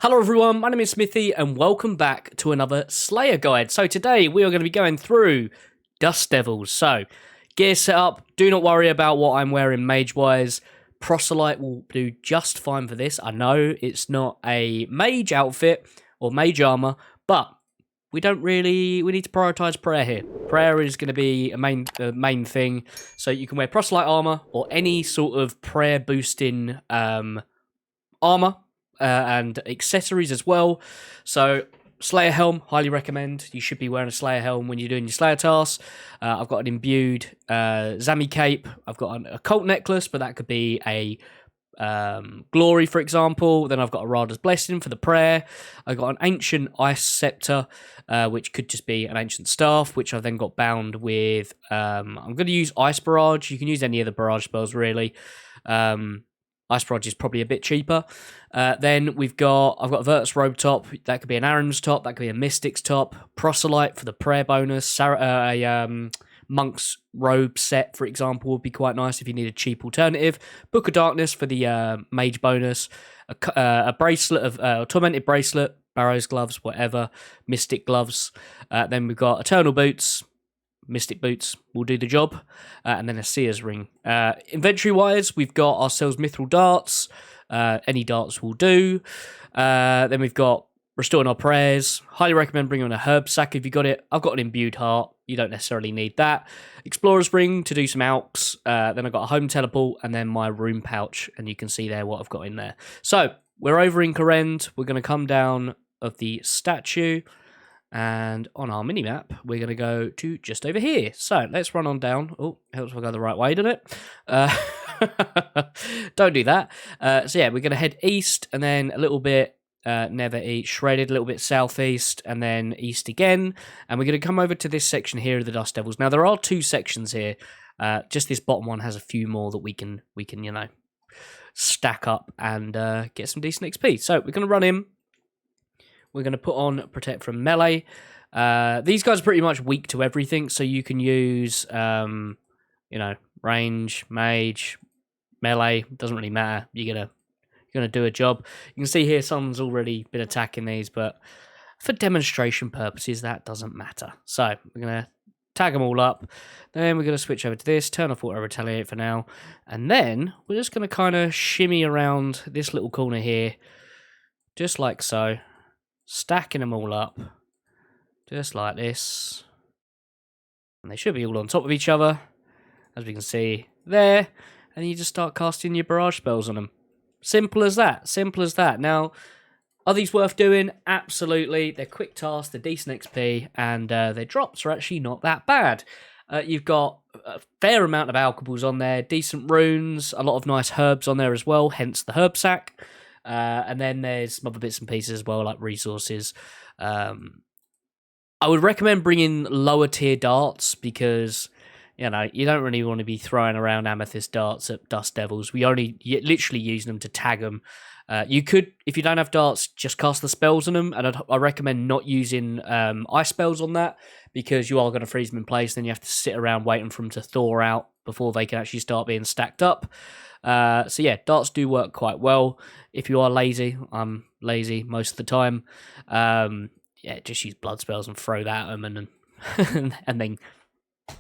Hello everyone, my name is Smithy and welcome back to another Slayer guide. So today we are going to be going through Dust Devils. So gear setup, do not worry about what I'm wearing mage-wise. Proselyte will do just fine for this. I know it's not a mage outfit or mage armor, but we need to prioritize prayer here. Prayer is going to be a main thing. So you can wear proselyte armor or any sort of prayer boosting armor. And accessories as well. So Slayer helm, highly recommend. You should be wearing a Slayer helm when you're doing your Slayer tasks. I've got an imbued Zami cape. I've got a cult necklace, but that could be a glory, for example. Then I've got a Rada's blessing for the prayer. I've got an ancient ice scepter, which could just be an ancient staff, which I've then got bound with. I'm going to use ice barrage. You can use any of the barrage spells, really. Ice Barrage is probably a bit cheaper. Then I've got a Virtus Robe top. That could be an Aram's top. That could be a Mystic's top. Proselyte for the prayer bonus. Monk's Robe set, for example, would be quite nice if you need a cheap alternative. Book of Darkness for the Mage bonus. A bracelet of Tormented Bracelet, Barrow's Gloves, whatever. Mystic Gloves. Then we've got Eternal Boots. Mystic Boots will do the job, and then a Seer's Ring. Inventory-wise, we've got ourselves Mithril Darts. Any darts will do. Then we've got Restoring Our Prayers. Highly recommend bringing a herb sack if you got it. I've got an Imbued Heart. You don't necessarily need that. Explorer's Ring to do some alks. Then I've got a Home Teleport, and then my Rune Pouch, and you can see there what I've got in there. So, we're over in Korend. We're going to come down of the statue. And on our mini-map, we're going to go to just over here. So, let's run on down. Oh, helps if I go the right way, doesn't it? Don't do that. So, yeah, we're going to head east, and then a little bit never east, shredded, a little bit southeast, and then east again. And we're going to come over to this section here of the Dust Devils. Now, there are two sections here. Just this bottom one has a few more that we can stack up and get some decent XP. So, we're going to run in. We're going to put on Protect from Melee. These guys are pretty much weak to everything, so you can use, range, mage, melee. Doesn't really matter. You're gonna do a job. You can see here someone's already been attacking these, but for demonstration purposes, that doesn't matter. So we're gonna tag them all up. Then we're gonna switch over to this, turn off Auto Retaliate for now, and then we're just gonna kind of shimmy around this little corner here, just like so. Stacking them all up, just like this. And they should be all on top of each other, as we can see there. And you just start casting your barrage spells on them. Simple as that, simple as that. Now, are these worth doing? Absolutely. They're quick tasks, they're decent XP, and their drops are actually not that bad. You've got a fair amount of alchables on there, decent runes, a lot of nice herbs on there as well, hence the herb sack. And then there's some other bits and pieces as well, like resources. I would recommend bringing lower tier darts because, you don't really want to be throwing around amethyst darts at Dust Devils. We only literally use them to tag them. You could, if you don't have darts, just cast the spells on them. And I recommend not using ice spells on that because you are going to freeze them in place. Then you have to sit around waiting for them to thaw out before they can actually start being stacked up. So yeah, darts do work quite well. If you are lazy, I'm lazy most of the time. Just use blood spells and throw that at them and then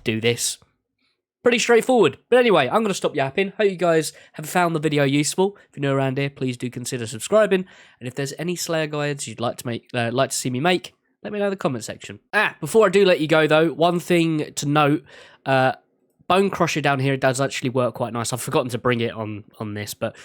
do this. Pretty straightforward. But anyway, I'm going to stop yapping. Hope you guys have found the video useful. If you're new around here, please do consider subscribing. And if there's any Slayer guides you'd like to see me make, let me know in the comment section. Before I do let you go though, one thing to note, Bone Crusher down here does actually work quite nice. I've forgotten to bring it on this, but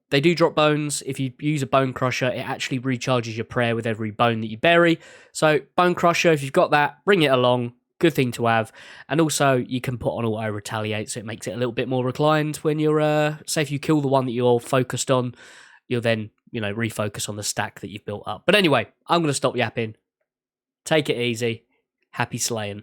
they do drop bones. If you use a Bone Crusher, it actually recharges your prayer with every bone that you bury. So Bone Crusher, if you've got that, bring it along. Good thing to have. And also, you can put on Auto Retaliate, so it makes it a little bit more reclined when you're, say if you kill the one that you're focused on, you'll then, refocus on the stack that you've built up. But anyway, I'm going to stop yapping. Take it easy. Happy slaying.